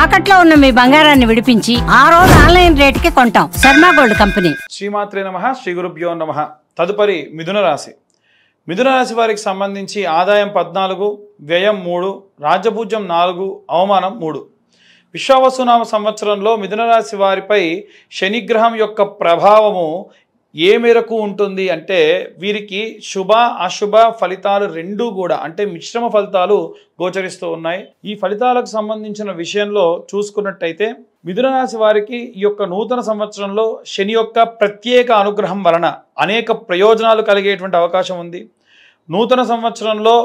తాకట్లో ఉన్న మీ బంగారాన్ని విడిపించి ఆ రోజు ఆన్లైన్ రేటుకి కొంటాం. Sharma gold company. శ్రీమాత్రే నమః. శ్రీ గురుభ్యో నమః. తదుపరి మిథున రాశి. మిథున రాశి వారికి సంబంధించి ఆదాయం 14, వ్యయం 3, రాజ్యపూజ్యం 4, అవమానం 3. విశ్వావసునామ సంవత్సరంలో మిథున రాశి వారిపై శనిగ్రహం యొక్క ప్రభావము ఏ మేరకు ఉంటుంది అంటే వీరికి శుభ అశుభ ఫలితాలు రెండూ కూడా అంటే మిశ్రమ ఫలితాలు గోచరిస్తూ ఉన్నాయి. ఈ ఫలితాలకు సంబంధించిన విషయంలో చూసుకున్నట్టయితే మిథున రాశి వారికి ఈ యొక్క నూతన సంవత్సరంలో శని యొక్క ప్రత్యేక అనుగ్రహం వలన అనేక ప్రయోజనాలు కలిగేటువంటి అవకాశం ఉంది. నూతన సంవత్సరంలో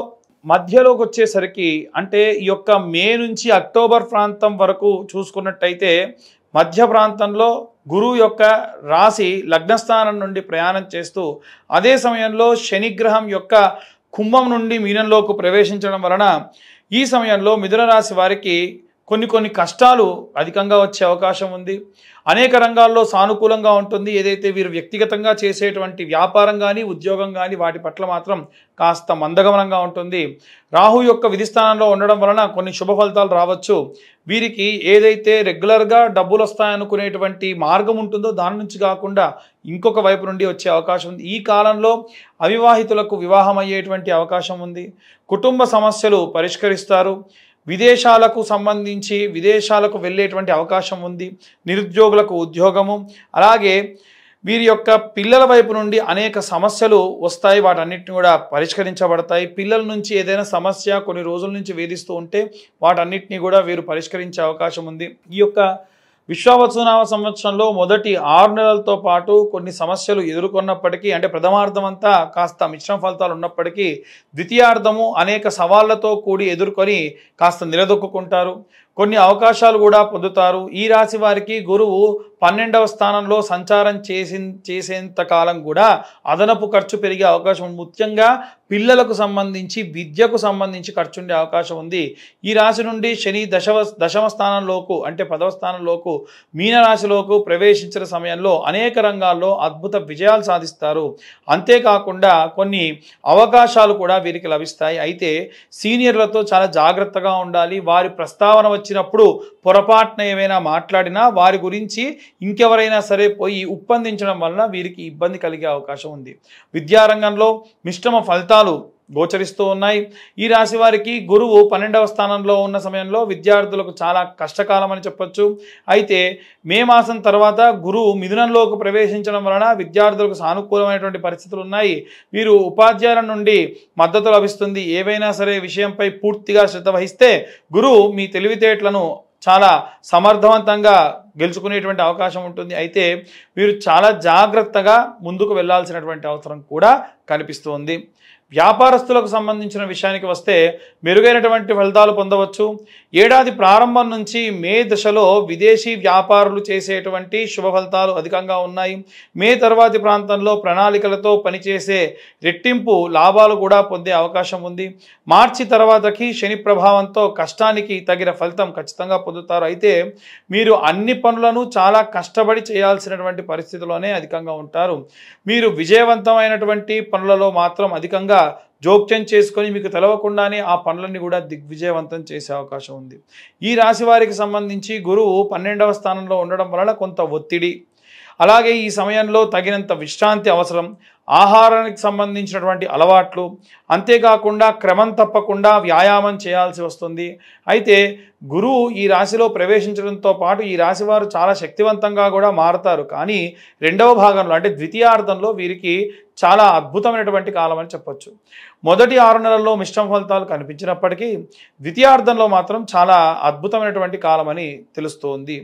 మధ్యలోకి వచ్చేసరికి అంటే ఈ యొక్క మే నుంచి అక్టోబర్ ప్రాంతం వరకు చూసుకున్నట్టయితే మధ్య ప్రాంతంలో గురువు యొక్క రాశి లగ్నస్థానం నుండి ప్రయాణం చేస్తూ అదే సమయంలో శనిగ్రహం యొక్క కుంభం నుండి మీనంలోకి ప్రవేశించడం వలన ఈ సమయంలో మిథున రాశి వారికి కొన్ని కష్టాలు అధికంగా వచ్చే అవకాశం ఉంది. అనేక రంగాల్లో సానుకూలంగా ఉంటుంది. ఏదైతే వీరు వ్యక్తిగతంగా చేసేటువంటి వ్యాపారం కానీ ఉద్యోగం కానీ వాటి పట్ల మాత్రం కాస్త మందగమనంగా ఉంటుంది. రాహు యొక్క విధిస్థానంలో ఉండడం వలన కొన్ని శుభ ఫలితాలు రావచ్చు. వీరికి ఏదైతే రెగ్యులర్గా డబ్బులు వస్తాయనుకునేటువంటి మార్గం ఉంటుందో దాని నుంచి కాకుండా ఇంకొక వైపు నుండి వచ్చే అవకాశం ఉంది. ఈ కాలంలో అవివాహితులకు వివాహం అయ్యేటువంటి అవకాశం ఉంది. కుటుంబ సమస్యలు పరిష్కరిస్తారు. విదేశాలకు సంబంధించి విదేశాలకు వెళ్ళేటువంటి అవకాశం ఉంది. నిరుద్యోగులకు ఉద్యోగము, అలాగే వీరి యొక్క పిల్లల వైపు నుండి అనేక సమస్యలు వస్తాయి. వాటన్నిటిని కూడా పరిష్కరించబడతాయి. పిల్లల నుంచి ఏదైనా సమస్య కొన్ని రోజుల నుంచి వేధిస్తూ ఉంటే వాటన్నిటిని కూడా వీరు పరిష్కరించే అవకాశం ఉంది. ఈ యొక్క విశ్వావసునామ సంవత్సరంలో మొదటి 6 నెలలతో పాటు కొన్ని సమస్యలు ఎదుర్కొన్నప్పటికీ అంటే ప్రథమార్థం అంతా కాస్త మిశ్రమ ఫలితాలు ఉన్నప్పటికీ ద్వితీయార్థము అనేక సవాళ్లతో కూడి ఎదుర్కొని కాస్త నిలదొక్కుంటారు. కొన్ని అవకాశాలు కూడా పొందుతారు. ఈ రాశి వారికి గురువు 12వ స్థానంలో సంచారం చేసేంత కాలం కూడా అదనపు ఖర్చు పెరిగే అవకాశం ఉంది. ముఖ్యంగా పిల్లలకు సంబంధించి విద్యకు సంబంధించి ఖర్చు ఉండే అవకాశం ఉంది. ఈ రాశి నుండి శని దశమ స్థానంలోకి అంటే 10వ స్థానంలోకి మీనరాశిలోకి ప్రవేశించిన సమయంలో అనేక రంగాల్లో అద్భుత విజయాలు సాధిస్తారు. అంతేకాకుండా కొన్ని అవకాశాలు కూడా వీరికి లభిస్తాయి. అయితే సీనియర్లతో చాలా జాగ్రత్తగా ఉండాలి. వారి ప్రస్తావన వచ్చినప్పుడు పొరపాటున ఏమైనా మాట్లాడినా వారి గురించి ఇంకెవరైనా సరే పోయి ఉప్పందించడం వలన వీరికి ఇబ్బంది కలిగే అవకాశం ఉంది. విద్యారంగంలో మిశ్రమ ఫలితాలు గోచరిస్తూ ఉన్నాయి. ఈ రాశి వారికి గురువు 12వ స్థానంలో ఉన్న సమయంలో విద్యార్థులకు చాలా కష్టకాలం అని చెప్పొచ్చు. అయితే మే మాసం తర్వాత గురువు మిథునంలోకి ప్రవేశించడం వలన విద్యార్థులకు సానుకూలమైనటువంటి పరిస్థితులు ఉన్నాయి. వీరు ఉపాధ్యాయుల నుండి మద్దతు లభిస్తుంది. ఏవైనా సరే విషయంపై పూర్తిగా శ్రద్ధ వహిస్తే గురువు మీ తెలివితేటలను చాలా సమర్థవంతంగా గెలుచుకునేటువంటి అవకాశం ఉంటుంది. అయితే వీరు చాలా జాగ్రత్తగా ముందుకు వెళ్లాల్సినటువంటి అవసరం కూడా కనిపిస్తుంది. వ్యాపారస్తులకు సంబంధించిన విషయానికి వస్తే మెరుగైనటువంటి ఫలితాలు పొందవచ్చు. ఏడాది ప్రారంభం నుంచి మే దశలో విదేశీ వ్యాపారులు చేసేటువంటి శుభ ఫలితాలు అధికంగా ఉన్నాయి. మే తర్వాతి ప్రాంతంలో ప్రణాళికలతో పనిచేసే రెట్టింపు లాభాలు కూడా పొందే అవకాశం ఉంది. మార్చి తర్వాతకి శని ప్రభావంతో కష్టానికి తగిన ఫలితం ఖచ్చితంగా పొందుతారు. అయితే మీరు అన్ని పనులను చాలా కష్టపడి చేయాల్సినటువంటి పరిస్థితిలోనే అధికంగా ఉంటారు. మీరు విజయవంతమైనటువంటి పనులలో మాత్రం అధికంగా జోక్యం చేసుకొని మీకు తెలవకుండానే ఆ పనులన్నీ కూడా దిగ్విజయవంతం చేసే అవకాశం ఉంది. ఈ రాశి వారికి సంబంధించి గురువు 12వ స్థానంలో ఉండడం వలన కొంత ఒత్తిడి, అలాగే ఈ సమయంలో తగినంత విశ్రాంతి అవసరం, ఆహారానికి సంబంధించినటువంటి అలవాట్లు, అంతేకాకుండా క్రమం తప్పకుండా వ్యాయామం చేయాల్సి వస్తుంది. అయితే గురువు ఈ రాశిలో ప్రవేశించడంతో పాటు ఈ రాశి వారు చాలా శక్తివంతంగా కూడా మారుతారు. కానీ రెండవ భాగంలో అంటే ద్వితీయార్థంలో వీరికి చాలా అద్భుతమైనటువంటి కాలం అని చెప్పొచ్చు. మొదటి 6 నెలల్లో మిశ్రమ ఫలితాలు కనిపించినప్పటికీ ద్వితీయార్థంలో మాత్రం చాలా అద్భుతమైనటువంటి కాలం అని తెలుస్తోంది.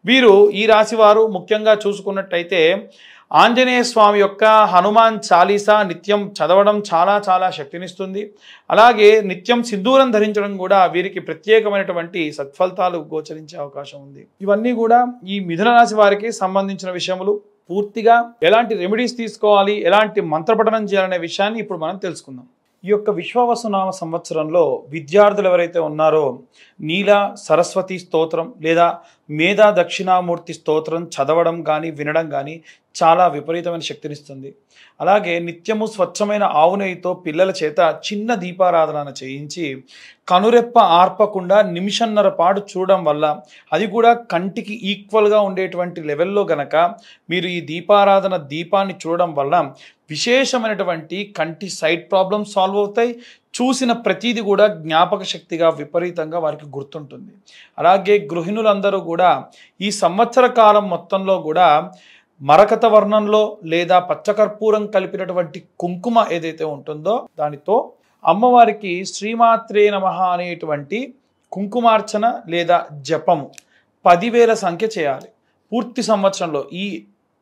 వీరు ఈ రాశి వారు ముఖ్యంగా చూసుకున్నట్టయితే ఆంజనేయ స్వామి యొక్క హనుమాన్ చాలీసా నిత్యం చదవడం చాలా శక్తినిస్తుంది. అలాగే నిత్యం సింధూరం ధరించడం కూడా వీరికి ప్రత్యేకమైనటువంటి సత్ఫలితాలు గోచరించే అవకాశం ఉంది. ఇవన్నీ కూడా ఈ మిథున రాశి వారికి సంబంధించిన విషయములు. పూర్తిగా ఎలాంటి రెమెడీస్ తీసుకోవాలి, ఎలాంటి మంత్రపఠనం చేయాలనే విషయాన్ని ఇప్పుడు మనం తెలుసుకుందాం. ఈ యొక్క విశ్వావసునామ సంవత్సరంలో విద్యార్థులు ఎవరైతే ఉన్నారో నీల సరస్వతి స్తోత్రం లేదా మేధా దక్షిణామూర్తి స్తోత్రం చదవడం కానీ వినడం కానీ చాలా విపరీతమైన శక్తినిస్తుంది. అలాగే నిత్యము స్వచ్ఛమైన ఆవు నెయ్యితో పిల్లల చేత చిన్న దీపారాధన చేయించి కనురెప్ప ఆర్పకుండా నిమిషన్నర పాటు చూడడం వల్ల, అది కూడా కంటికి ఈక్వల్గా ఉండేటువంటి లెవెల్లో గనక మీరు ఈ దీపాన్ని చూడడం వల్ల విశేషమైనటువంటి కంటి సైట్ ప్రాబ్లమ్స్ సాల్వ్ అవుతాయి. చూసిన ప్రతీది కూడా జ్ఞాపక శక్తిగా విపరీతంగా వారికి గుర్తుంటుంది. అలాగే గృహిణులందరూ కూడా ఈ సంవత్సర కాలం మొత్తంలో కూడా మరకత వర్ణంలో లేదా పచ్చకర్పూరం కలిపినటువంటి కుంకుమ ఏదైతే ఉంటుందో దానితో అమ్మవారికి శ్రీమాత్రే నమః అనేటువంటి కుంకుమార్చన లేదా జపము 10,000 సంఖ్య చేయాలి. పూర్తి సంవత్సరంలో ఈ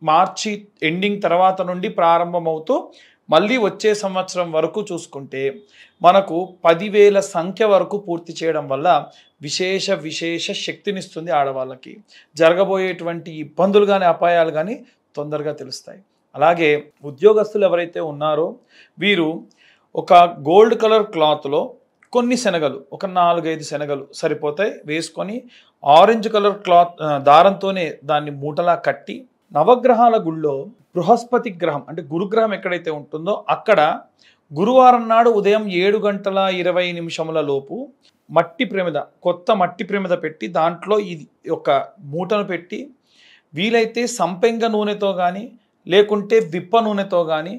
మార్చి ఎండింగ్ తర్వాత నుండి ప్రారంభమవుతూ మళ్ళీ వచ్చే సంవత్సరం వరకు చూసుకుంటే మనకు 10,000 సంఖ్య వరకు పూర్తి చేయడం వల్ల విశేష శక్తినిస్తుంది. ఆడవాళ్ళకి జరగబోయేటువంటి ఇబ్బందులు కానీ అపాయాలు కానీ తొందరగా తెలుస్తాయి. అలాగే ఉద్యోగస్తులు ఎవరైతే ఉన్నారో వీరు ఒక గోల్డ్ కలర్ క్లాత్లో కొన్ని శనగలు, ఒక 4-5 శనగలు సరిపోతాయి వేసుకొని ఆరెంజ్ కలర్ క్లాత్ దారంతోనే దాన్ని మూటలా కట్టి నవగ్రహాల గుళ్ళో బృహస్పతి గ్రహం అంటే గురుగ్రహం ఎక్కడైతే ఉంటుందో అక్కడ గురువారం నాడు ఉదయం 7:20 లోపు మట్టి ప్రమిద, కొత్త మట్టి ప్రమిద పెట్టి దాంట్లో ఇది ఒక మూటను పెట్టి వీలైతే సంపెంగ నూనెతో కానీ లేకుంటే విప్ప నూనెతో కానీ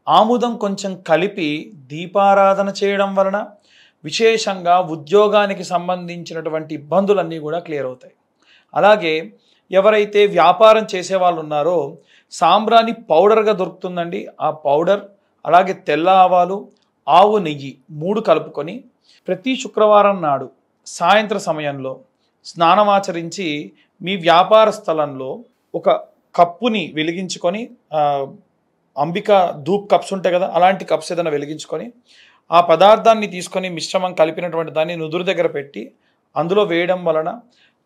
ఆముదం కొంచెం కలిపి దీపారాధన చేయడం వలన విశేషంగా ఉద్యోగానికి సంబంధించినటువంటి ఇబ్బందులన్నీ కూడా క్లియర్ అవుతాయి. అలాగే ఎవరైతే వ్యాపారం చేసే వాళ్ళు ఉన్నారో సాంబ్రాణి పౌడర్గా దొరుకుతుందండి. ఆ పౌడర్ అలాగే తెల్ల ఆవాలు, ఆవు నెయ్యి 3 కలుపుకొని ప్రతి శుక్రవారం నాడు సాయంత్ర సమయంలో స్నానమాచరించి మీ వ్యాపార స్థలంలో ఒక కప్పుని వెలిగించుకొని, అంబిక ధూప్ కప్స్ ఉంటాయి కదా, అలాంటి కప్స్ ఏదైనా వెలిగించుకొని ఆ పదార్థాన్ని తీసుకొని మిశ్రమం కలిపినటువంటి దాన్ని నుదురు దగ్గర పెట్టి అందులో వేయడం వలన,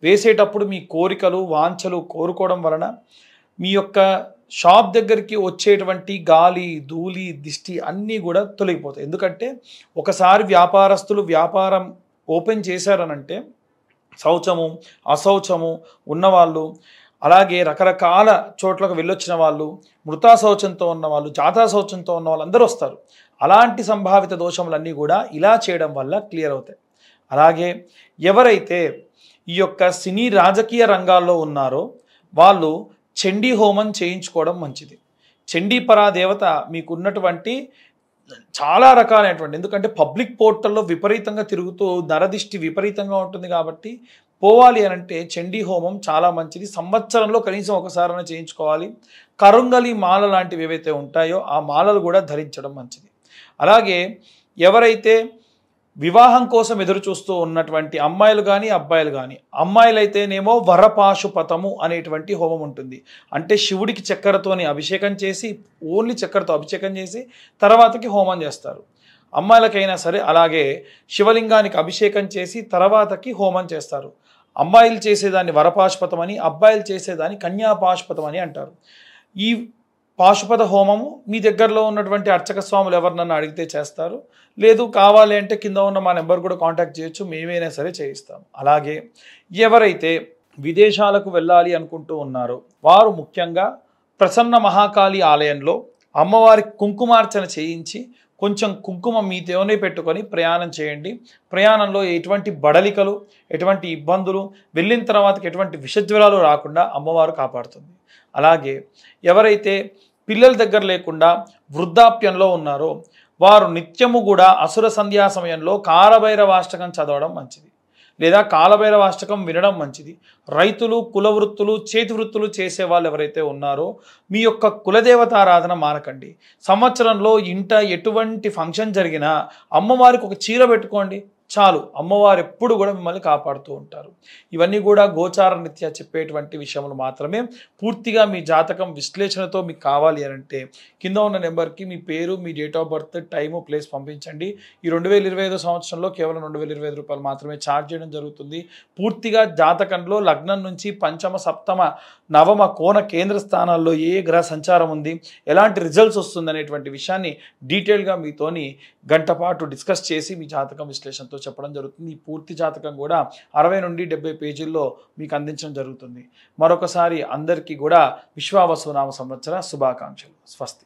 వేసేటప్పుడు మీ కోరికలు వాంఛలు కోరుకోవడం వలన మీ యొక్క షాప్ దగ్గరికి వచ్చేటువంటి గాలి ధూళి దిష్టి అన్నీ కూడా తొలగిపోతాయి. ఎందుకంటే ఒకసారి వ్యాపారస్తులు వ్యాపారం ఓపెన్ చేశారనంటే శౌచము అశౌచము ఉన్నవాళ్ళు, అలాగే రకరకాల చోట్లకు వెళ్ళొచ్చిన వాళ్ళు, మృతా శౌచంతో ఉన్నవాళ్ళు, జాతా శౌచంతో ఉన్న వాళ్ళు అందరూ వస్తారు. అలాంటి సంభావిత దోషములన్నీ కూడా ఇలా చేయడం వల్ల క్లియర్ అవుతాయి. అలాగే ఎవరైతే ఈ యొక్క సినీ రాజకీయ రంగాల్లో ఉన్నారో వాళ్ళు చండీ హోమం చేయించుకోవడం మంచిది. చండీ పరాదేవత మీకు ఉన్నటువంటి చాలా రకాలైనటువంటి, ఎందుకంటే పబ్లిక్ పోర్టల్లో విపరీతంగా తిరుగుతూ నరదిష్టి విపరీతంగా ఉంటుంది కాబట్టి పోవాలి అని అంటే చండీ హోమం చాలా మంచిది. సంవత్సరంలో కనీసం ఒకసారైనా చేయించుకోవాలి. కరుంగలి మాల లాంటివి ఏవైతే ఉంటాయో ఆ మాలలు కూడా ధరించడం మంచిది. అలాగే ఎవరైతే వివాహం కోసం ఎదురు చూస్తూ ఉన్నటువంటి అమ్మాయిలు కానీ అబ్బాయిలు కానీ, అమ్మాయిలైతేనేమో వరపాశుపతము అనేటువంటి హోమం ఉంటుంది. అంటే శివుడికి చక్కెరతోని అభిషేకం చేసి, ఓన్లీ చక్కెరతో అభిషేకం చేసి తర్వాతకి హోమం చేస్తారు. అమ్మాయిలకైనా సరే అలాగే శివలింగానికి అభిషేకం చేసి తర్వాతకి హోమం చేస్తారు. అమ్మాయిలు చేసేదాన్ని వరపాశుపతం అని, అబ్బాయిలు చేసేదాన్ని కన్యాపాశుపతం అని అంటారు. ఈ పాశుపత హోమము మీ దగ్గరలో ఉన్నటువంటి అర్చక స్వాములు ఎవరినన్నా అడిగితే చేస్తారు. లేదు కావాలి అంటే కింద ఉన్న మా నెంబర్ కూడా కాంటాక్ట్ చేయొచ్చు, మేమైనా సరే చేయిస్తాం. అలాగే ఎవరైతే విదేశాలకు వెళ్ళాలి అనుకుంటూ ఉన్నారో వారు ముఖ్యంగా ప్రసన్న మహాకాళి ఆలయంలో అమ్మవారికి కుంకుమార్చన చేయించి కొంచెం కుంకుమ మీతోనే పెట్టుకొని ప్రయాణం చేయండి. ప్రయాణంలో ఎటువంటి బడలికలు, ఎటువంటి ఇబ్బందులు, వెళ్ళిన తర్వాతకి ఎటువంటి విషజ్వరాలు రాకుండా అమ్మవారు కాపాడుతుంది. అలాగే ఎవరైతే పిల్లల దగ్గర లేకుండా వృద్ధాప్యంలో ఉన్నారో వారు నిత్యము కూడా అసుర సంధ్యా సమయంలో కాలభైరవాష్టకం చదవడం మంచిది, లేదా కాలభైరవాష్టకం వినడం మంచిది. రైతులు, కుల వృత్తులు, చేతి వృత్తులు చేసే వాళ్ళు ఎవరైతే ఉన్నారో మీ యొక్క కులదేవతారాధన మానకండి. సంవత్సరంలో ఇంట ఎటువంటి ఫంక్షన్ జరిగినా అమ్మవారికి ఒక చీర పెట్టుకోండి చాలు, అమ్మవారు ఎప్పుడు కూడా మిమ్మల్ని కాపాడుతూ ఉంటారు. ఇవన్నీ కూడా గోచార రీత్యా చెప్పేటువంటి విషయములు మాత్రమే. పూర్తిగా మీ జాతకం విశ్లేషణతో మీకు కావాలి అని అంటే కింద ఉన్న నెంబర్కి మీ పేరు, మీ date of birth, time, place పంపించండి. ఈ 2025 సంవత్సరంలో కేవలం 2025 రూపాయలు మాత్రమే ఛార్జ్ చేయడం జరుగుతుంది. పూర్తిగా జాతకంలో లగ్నం నుంచి పంచమ, సప్తమ, నవమ, కోణ కేంద్ర స్థానాల్లో ఏ గ్రహ సంచారం ఉంది, ఎలాంటి రిజల్ట్స్ వస్తుంది అనేటువంటి విషయాన్ని డీటెయిల్గా మీతోని గంట పాటు డిస్కస్ చేసి మీ జాతకం విశ్లేషణతో చెప్పడం జరుగుతుంది. ఈ పూర్తి జాతకం కూడా 60 నుండి 70 పేజీల్లో మీకు అందించడం జరుగుతుంది. మరొకసారి అందరికీ కూడా విశ్వావసు నామ సంవత్సర శుభాకాంక్షలు. స్వస్తి.